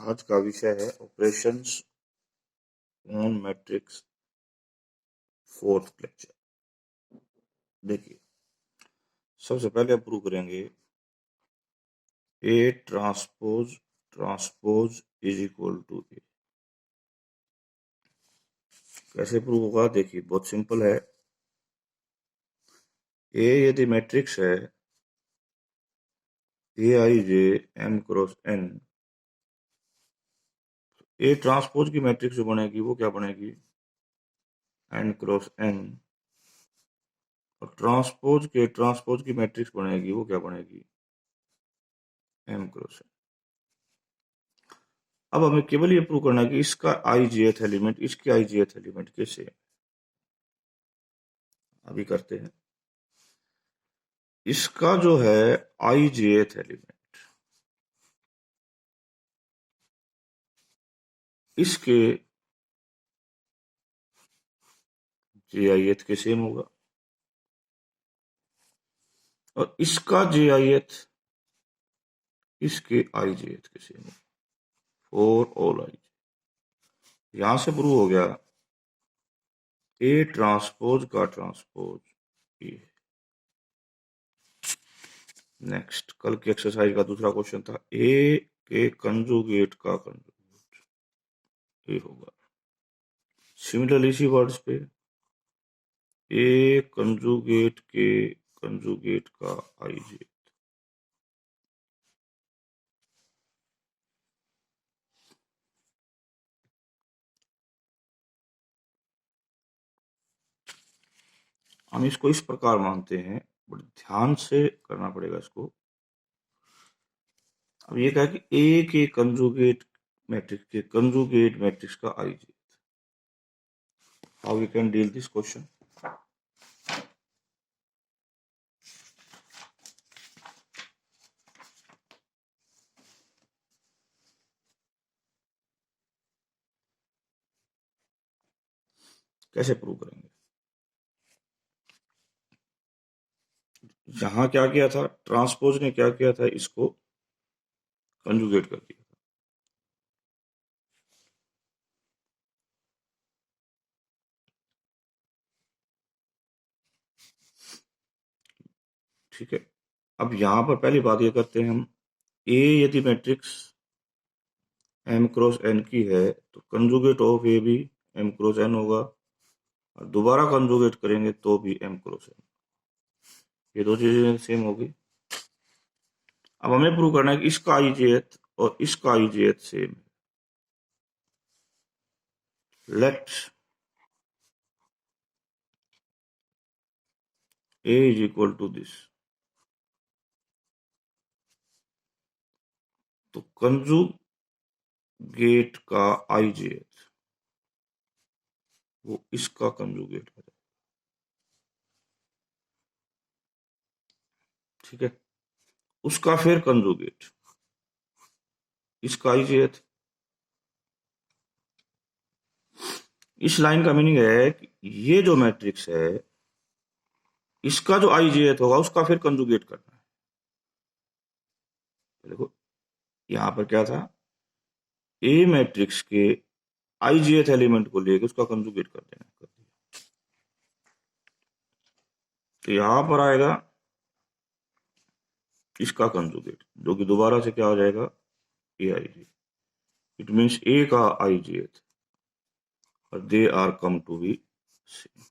आज का विषय है operations on matrix, fourth lecture. देखिए, सबसे पहले हम प्रूव करेंगे A transpose transpose is equal to A. कैसे प्रूव होगा? देखिए, बहुत सिंपल है। ए यदि मैट्रिक्स है ए i j m cross n, A transpose की मैट्रिक्स जो बनेगी वो क्या बनेगी? N cross n. और ट्रांसपोज की मैट्रिक्स बनेगी वो क्या बनेगी? M cross n. अब हमें केवल ये प्रूव करना है कि इसका आईजीएथ एलिमेंट इसके आईजीएथ एलिमेंट के सेम। अभी करते हैं। इसका जो है आईजीएथ एलिमेंट इसके जेआईएथ के सेम होगा, और इसका जेआईएथ इसके आईजीएथ के सेम होगा फॉर ऑल आई। यहां से प्रूव हो गया ए ट्रांसपोज का ट्रांसपोज ए। नेक्स्ट, कल की एक्सरसाइज का दूसरा क्वेश्चन था ए के कंजुगेट का कंजुगेट ए होगा। सिमिलरली इसी वर्ड्स पे ए कंजुगेट के कंजुगेट का आईजे। हम इसको इस प्रकार मानते हैं, बड़े ध्यान से करना पड़ेगा इसको। अब ये कहा कि ए के कंजुगेट मैट्रिक्स का IJ. How we can deal this question? कैसे प्रूव करेंगे? यहां क्या किया था? ट्रांसपोज ने क्या किया था? इसको कंजुगेट कर दिया। ठीक है। अब यहां पर पहली बात ये करते हैं हम, ए यदि मैट्रिक्स एम क्रॉस एन की है तो कंजुगेट ऑफ ए भी एम क्रॉस एन होगा, और दोबारा कंजुगेट करेंगे तो भी एम क्रॉस एन। ये दो चीजें सेम होगी। अब हमें प्रूव करना है कि इसका आईजेएथ और इसका आईजेएथ सेम है। Let A is equal to this, तो कंजुगेट का आईजेएथ वो इसका कंजुगेट है। ठीक है। उसका फिर कंजुगेट इसका आईजेएथ। इस लाइन का मीनिंग है कि ये जो मैट्रिक्स है इसका जो आईजेएथ होगा उसका फिर कंजुगेट करना है। देखो, यहां पर क्या था? ए मैट्रिक्स के आईजेएथ एलिमेंट को लेके उसका कंजुगेट कर देना, कर दिया। तो यहां पर आएगा इसका कंजुगेट, जो कि दोबारा से क्या हो जाएगा? ए आई जे। इट मीन्स ए का आईजेएथ, और they are come to be same.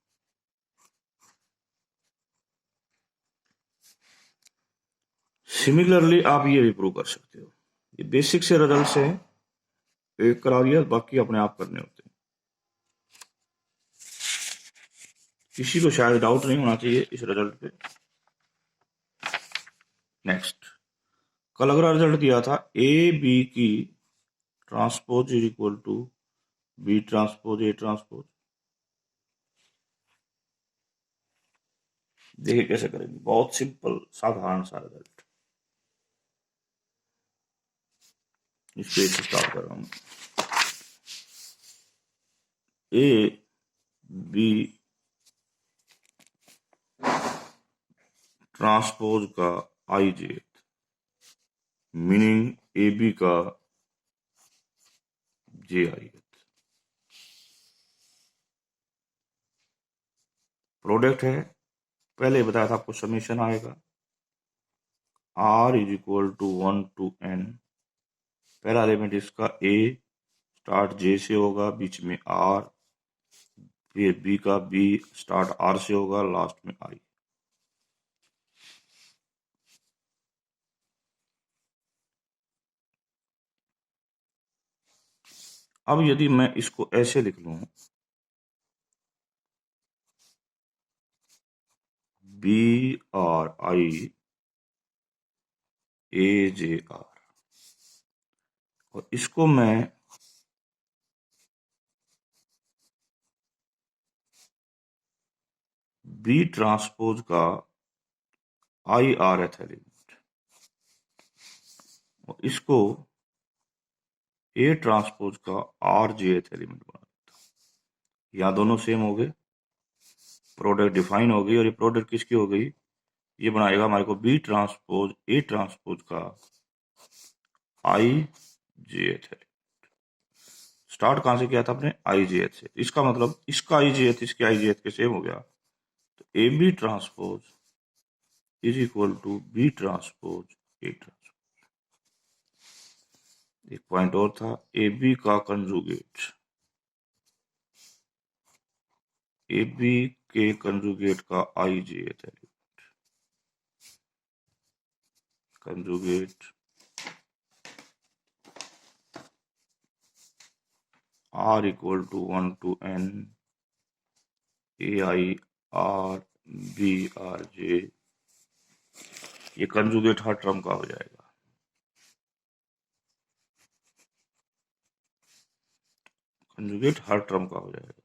Similarly आप ये भी प्रूव कर सकते हो। ये बेसिक से रिजल्ट से एक करा दिया, बाकी अपने आप करने होते हैं। किसी को शायद डाउट नहीं होना चाहिए इस रिजल्ट पे। नेक्स्ट, कल अगला रिजल्ट दिया था ए बी की transpose is equal to B transpose A transpose. देखिए कैसे करेंगे, बहुत सिंपल साधारण सा रिजल्ट। इस पेज से स्टार्ट कर रहा हूं। ए बी ट्रांसपोज का आईजेथ, मीनिंग ए बी का जे आई। प्रोडक्ट है, पहले बताया था आपको, समेशन आएगा R is equal to 1 to n। पहला एलिमेंट इसका A स्टार्ट J से होगा, बीच में R, फिर B का B स्टार्ट R से होगा, लास्ट में I। अब यदि मैं इसको ऐसे लिख लूं, BRI AJR, और इसको मैं B ट्रांसपोज का IRth एलिमेंट, और इसको A ट्रांसपोज का RJth एलिमेंट बना देता हूं। यहाँ दोनों सेम हो गए, प्रोडक्ट डिफाइन हो गई, और ये प्रोडक्ट किसकी हो गई, ये बनाएगा हमारे को B ट्रांसपोज A ट्रांसपोज का IJth एलिमेंट। स्टार्ट कहां से किया था आपने, IJth से, इसका मतलब इसका IJth इसके IJth के सेम हो गया, तो AB transpose is equal to B transpose A transpose. एक पॉइंट और था, AB का कंजुगेट, AB के कंजुगेट का IJth element, conjugate R equal to 1 to n AI R B R J। ये कंजुगेट हर टर्म का हो जाएगा, कंजुगेट हर टर्म का हो जाएगा।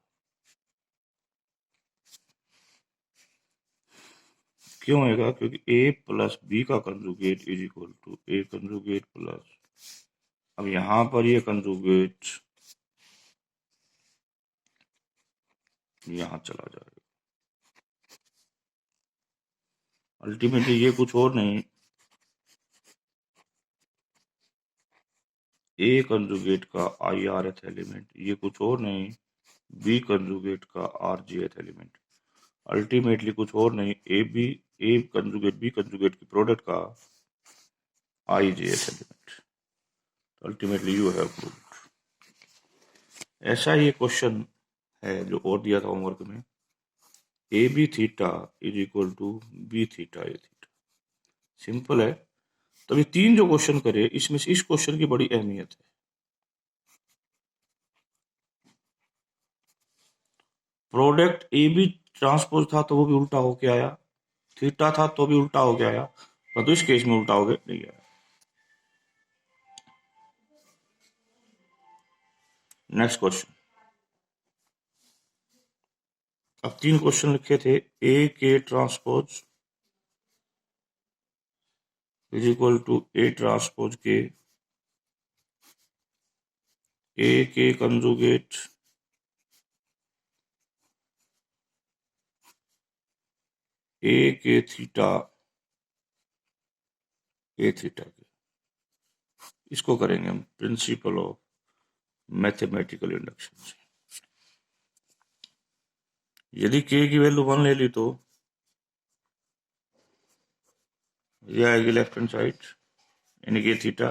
क्यों होएगा, क्योंकि A प्लस B का conjugate is equal to A conjugate plus, अब यहां पर ये कंजुगेट यहां चला जाएगा। अल्टीमेटली ये कुछ और नहीं, A कंजुगेट का IRth एलिमेंट, ये कुछ और नहीं, B कंजुगेट का RJth एलिमेंट, अल्टीमेटली कुछ और नहीं, A कंजुगेट B कंजुगेट की प्रोडक्ट का IJth element. Ultimately you have proved. ऐसा ही क्वेश्चन है जो और दिया था होमवर्क में, AB theta is equal to B theta A theta. Simple है। तो ये तीन जो क्वेश्चन करे, इसमें से इस क्वेश्चन की बड़ी अहमियत है। प्रोडक्ट AB ट्रांसपोज था तो वो भी उल्टा होके आया, थीटा था तो भी उल्टा होके आया, परंतु इस केस में उल्टा होके नहीं आया। नेक्स्ट क्वेश्चन, अब तीन क्वेश्चन लिखे थे, A के transpose is equal to A transpose के, A के कंजुगेट A के थीटा A थीटा के। इसको करेंगे हम प्रिंसिपल ऑफ मैथमेटिकल इंडक्शन से। यदि K की वैल्यू 1 ले ली तो ये आएगी लेफ्ट हैंड साइड, यानी कि थीटा,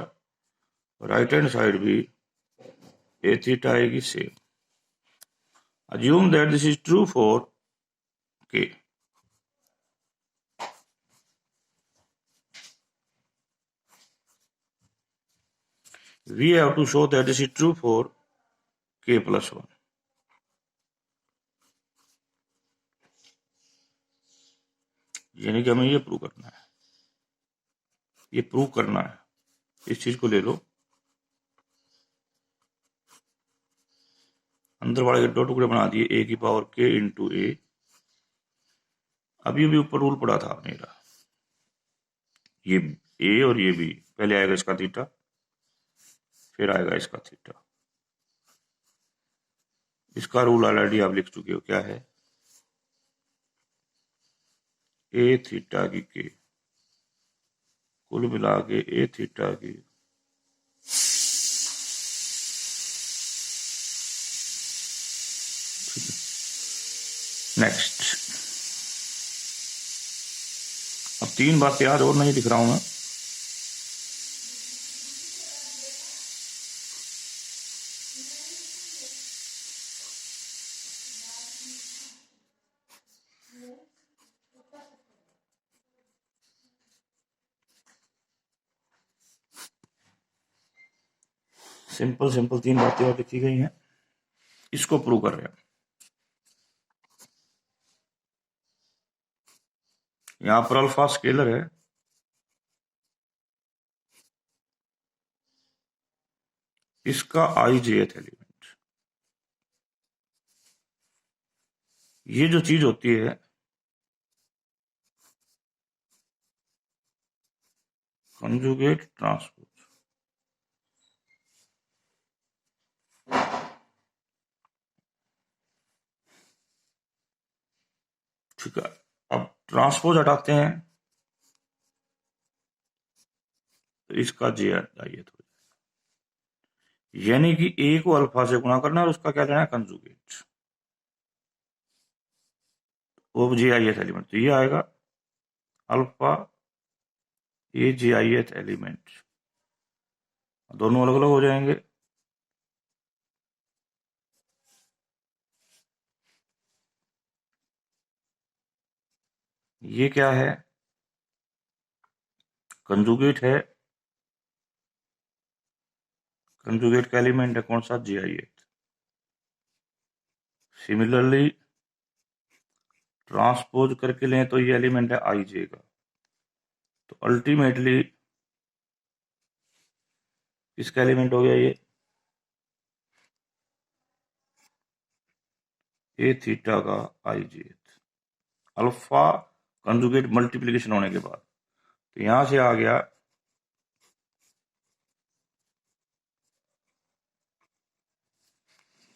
राइट हैंड साइड भी A थीटा आएगी same. Assume that this is true for K. We have to show that this is true for K plus 1. यानी कि हमें ये प्रूव करना है, ये प्रूव करना है। इस चीज को ले लो, अंदर वाले के दो टुकड़े बना दिए, A की पावर K इंटू A। अभी भी ऊपर रूल पड़ा था मेरा, ये A और ये B, पहले आएगा इसका थीटा, फिर आएगा इसका थीटा। इसका रूल ऑलरेडी आप लिख चुके हो, क्या है, A थीटा की K, कुल मिला के A थीटा की नेक्स्ट, अब 3 बातें आज और नहीं लिख रहा हूं मैं। सिंपल सिंपल 3 बातें और लिखी गई हैं, इसको प्रूव कर रहे हैं। यहां पर अल्फा स्केलर है, इसका ijth एलिमेंट। ये जो चीज होती है कंजुगेट ट्रांसपोज। ठीक है, अब ट्रांसपोज हटाते हैं तो इसका जे ith हो जाएगा, यानी कि ए को अल्फा से गुणा करना है और उसका क्या लेना है, कंजुगेट, वो जे ith एलिमेंट। तो ये आएगा अल्फा ए जे ith एलिमेंट, दोनों अलग अलग हो जाएंगे। ये क्या है, कंजुगेट है, कंजुगेट का एलिमेंट है कौन सा, जे ith। सिमिलरली ट्रांसपोज करके लें तो ये एलिमेंट है आई जे का, तो अल्टीमेटली इसका एलिमेंट हो गया ये ए थीटा का आई जे, अल्फा कंजुगेट मल्टीप्लिकेशन होने के बाद। तो यहां से आ गया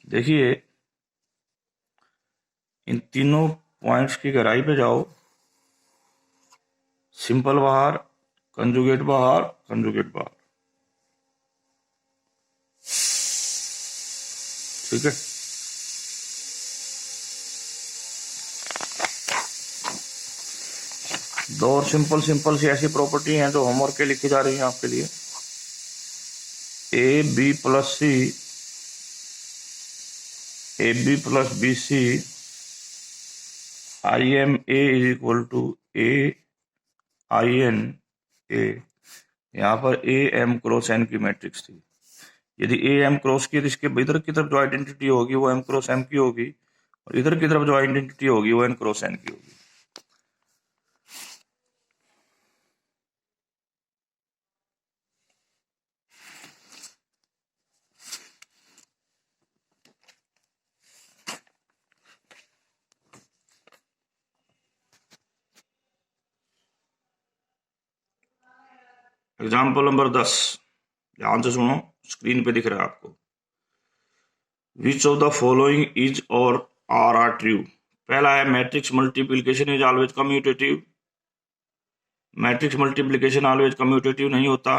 देखिए, इन तीनों पॉइंट्स की गहराई पे जाओ, सिंपल बाहर, कंजुगेट बाहर, कंजुगेट बाहर। ठीक है, दो और सिंपल सिंपल सी ऐसी प्रॉपर्टी हैं जो होमवर्क के लिखी जा रही है आपके लिए। A B plus C, A B plus B C, I M A is equal to A I N A. यहां पर ए एम क्रॉस एन की मैट्रिक्स थी, यदि ए एम क्रॉस की, तो इसके इधर की तरफ जो आइडेंटिटी होगी वो एम क्रॉस एम की होगी, और इधर की तरफ जो आइडेंटिटी होगी वो एन क्रॉस एन की होगी। एग्जाम्पल नंबर 10, ध्यान से सुनो, स्क्रीन पे दिख रहा है आपको। Which of the following is और आर ट्रू। पहला है matrix multiplication is always commutative. Matrix multiplication always commutative नहीं होता।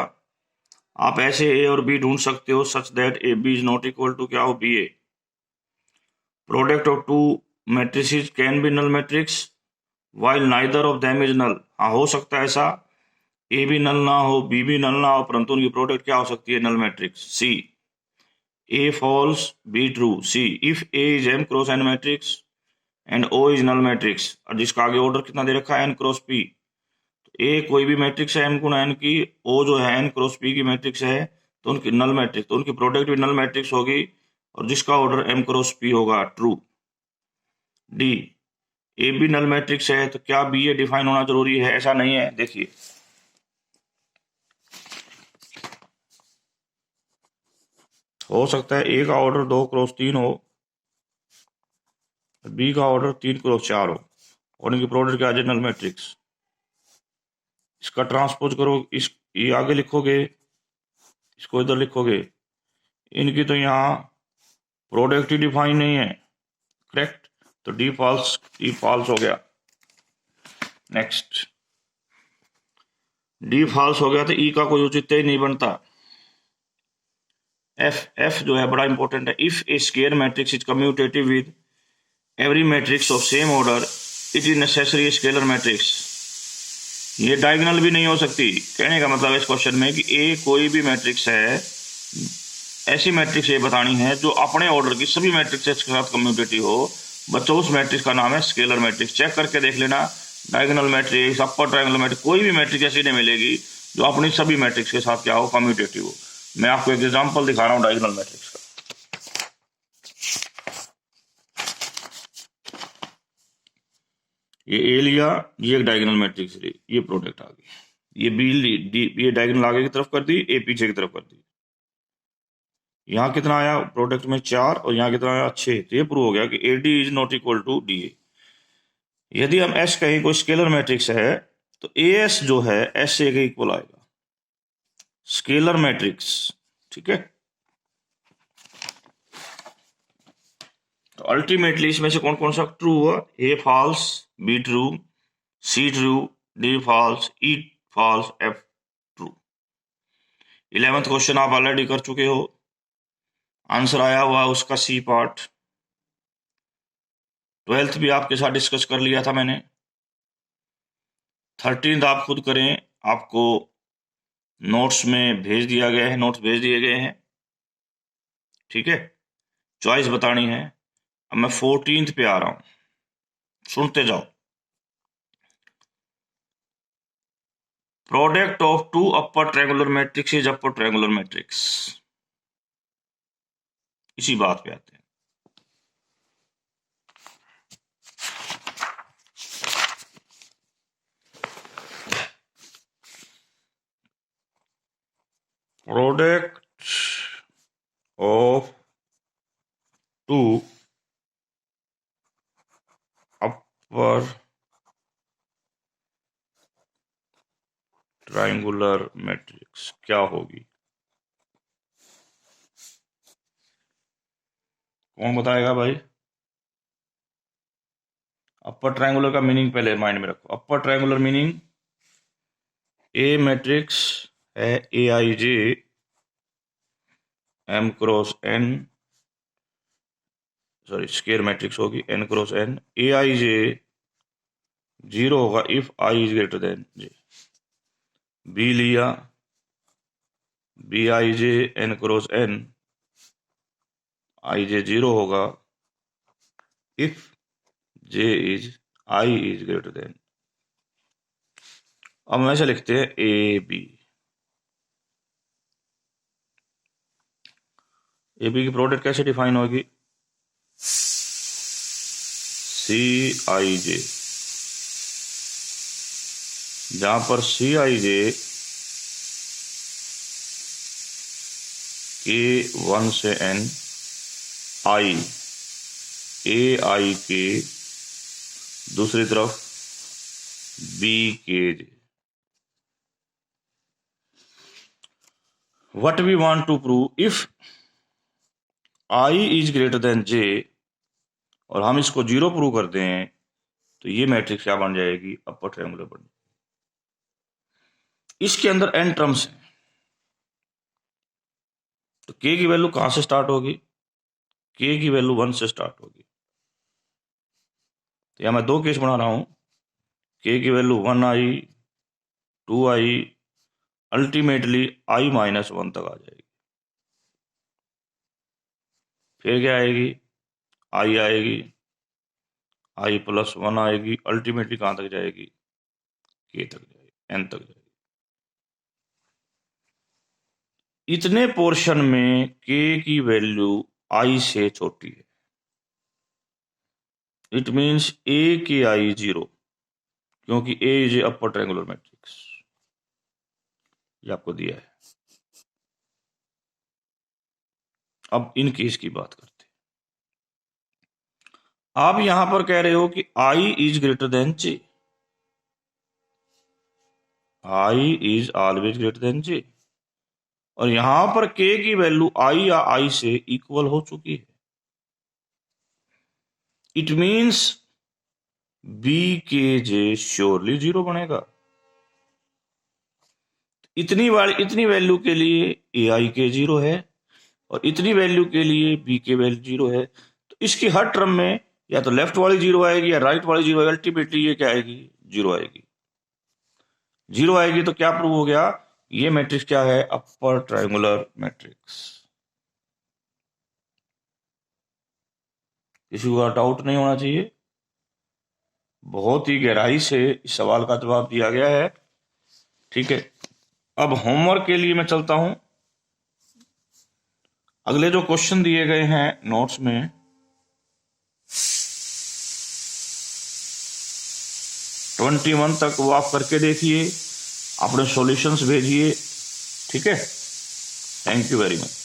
आप ऐसे ए और बी ढूंढ सकते हो such that A B is not equal to क्या हो, B A. Product of two matrices can be null matrix while neither of them is null. हाँ, हो सकता है ऐसा, ए भी नल ना हो, बी भी नल ना हो, परंतु उनकी प्रोडक्ट क्या हो सकती है, null matrix. C, A false, B true. C, if A is M cross N matrix and O is null matrix, और जिसका आगे ऑर्डर कितना दे रखा है, एन क्रॉस पी। ए कोई भी मैट्रिक्स है एम गुना एन की, ओ जो है एन क्रॉस पी की मैट्रिक्स है, तो उनकी नल मैट्रिक्स, तो उनकी प्रोडक्ट भी नल मैट्रिक्स होगी, और जिसका ऑर्डर एम क्रॉस पी होगा, true. D, A B null matrix है तो क्या बी ए डिफाइन होना जरूरी है, ऐसा नहीं है। देखिए, हो सकता है ए का ऑर्डर 2 क्रॉस 3 हो, बी का ऑर्डर 3 क्रॉस 4 हो, और इनकी प्रोडक्ट क्या है, नल मैट्रिक्स। इसका ट्रांसपोज करो, इस ये आगे लिखोगे, इसको इधर लिखोगे, इनकी तो यहाँ प्रोडक्ट ही डिफाइन नहीं है, करेक्ट। तो डी फॉल्स हो गया। नेक्स्ट, डी फॉल्स हो गया तो ई का कोई औचित्य ही नहीं बनता। एफ जो है बड़ा इंपॉर्टेंट है। If A square matrix is commutative with every matrix of same order it is necessary scalar matrix. ये डायगोनल भी नहीं हो सकती। कहने का मतलब इस क्वेश्चन में कि ए कोई भी मैट्रिक्स है, ऐसी मैट्रिक्स ये बतानी है जो अपने ऑर्डर की सभी मैट्रिक्स के साथ कम्यूटेटिव हो। बच्चों उस मैट्रिक्स का नाम है स्केलर मैट्रिक्स। चेक करके देख लेना, डायगोनल मैट्रिक्स, अपर ट्रायंगुलर मैट्रिक्स, कोई भी मैट्रिक्स ऐसी नहीं मिलेगी जो अपनी सभी मैट्रिक्स के साथ क्या हो, कम्यूटेटिव हो। मैं आपको एक एग्जांपल दिखा रहा हूं डायगोनल मैट्रिक्स का। ये ए लिया, ये एक डायगोनल मैट्रिक्स ली, ये प्रोडक्ट आ गई। ये बी ली, डी, ये डायगोनल आगे की तरफ कर दी, ए पीछे की तरफ कर दी। यहाँ कितना आया प्रोडक्ट में 4 और यहाँ कितना आया 6। तो ये प्रूव हो गया कि A D is not equal to D A. यदि हम एस कहें कोई स्केलर मैट्रिक्स है तो ए एस जो है एस ए के इक्वल आएगा, स्केलर मैट्रिक्स। ठीक है, तो अल्टीमेटली इसमें से कौन कौन सा ट्रू हुआ? A false, B true, C true, D false, E false, F true. 11th question आप ऑलरेडी कर चुके हो, आंसर आया हुआ उसका सी पार्ट। 12th भी आपके साथ डिस्कस कर लिया था मैंने। 13th आप खुद करें, आपको नोट्स में भेज दिया गया है, नोट्स भेज दिए गए हैं। ठीक है, चॉइस बतानी है। अब मैं 14th पे आ रहा हूं, सुनते जाओ। Product of two upper triangular matrix is upper triangular matrix. इसी बात पे आते हैं। Product of two upper triangular matrix क्या होगी? कौन बताएगा भाई? अपर ट्रायंगुलर का मीनिंग पहले माइंड में रखो। Upper triangular meaning, A matrix है ए i j m cross n, sorry square matrix होगी n cross n. A i j 0 होगा if i is greater than j. B लिया, B i j n cross n, i j 0 होगा if j is i is greater than. अब हम ऐसे लिखते हैं A B. A B की product कैसे डिफाइन होगी? सी आई जे, जहां पर सी आई जे के 1 से एन, आई ए आई के, दूसरी तरफ बी के जे। What we want to prove, if I is greater than J और हम इसको 0 प्रूव करते हैं तो ये मैट्रिक्स क्या बन जाएगी? अपर ट्रायंगुलर बन जाएगी। इसके अंदर n टर्म्स हैं, तो k की वैल्यू कहां से स्टार्ट होगी? k की वैल्यू 1 से स्टार्ट होगी। तो यहां मैं 2 केस बना रहा हूं, k की value 1 I, 2 I, ultimately i minus 1 तक आ जाएगी। फिर क्या आएगी? i आएगी, i प्लस 1 आएगी, अल्टीमेटली कहां तक जाएगी? k तक जाएगी, n तक जाएगी। इतने पोर्शन में k की वैल्यू i से छोटी है, इट मीन्स a की i 0, क्योंकि a is a upper triangular matrix. ये आपको दिया है। अब इन केस की बात करते हैं। आप यहां पर कह रहे हो कि i is greater then j, i is always greater than j, और यहां पर k की वैल्यू i या i से इक्वल हो चुकी है। इट मीन्स b के जे श्योरली 0 बनेगा। इतनी वैल्यू के लिए ए आई के 0 है और इतनी वैल्यू के लिए बी के वैल्यू 0 है। तो इसकी हर टर्म में या तो लेफ्ट वाली जीरो आएगी या राइट वाली जीरो आएगी, अल्टीमेटली ये क्या आएगी, जीरो आएगी। जीरो आएगी तो क्या प्रूव हो गया, ये मैट्रिक्स क्या है, अपर ट्रायंगुलर मैट्रिक्स। किसी को डाउट नहीं होना चाहिए, बहुत ही गहराई से इस सवाल का जवाब दिया गया है। ठीक है, अब होमवर्क के लिए मैं चलता हूं। अगले जो क्वेश्चन दिए गए हैं नोट्स में, ट्वेंटी 21 तक वो आप करके देखिए, अपने सॉल्यूशंस भेजिए। ठीक है, थैंक यू वेरी मच।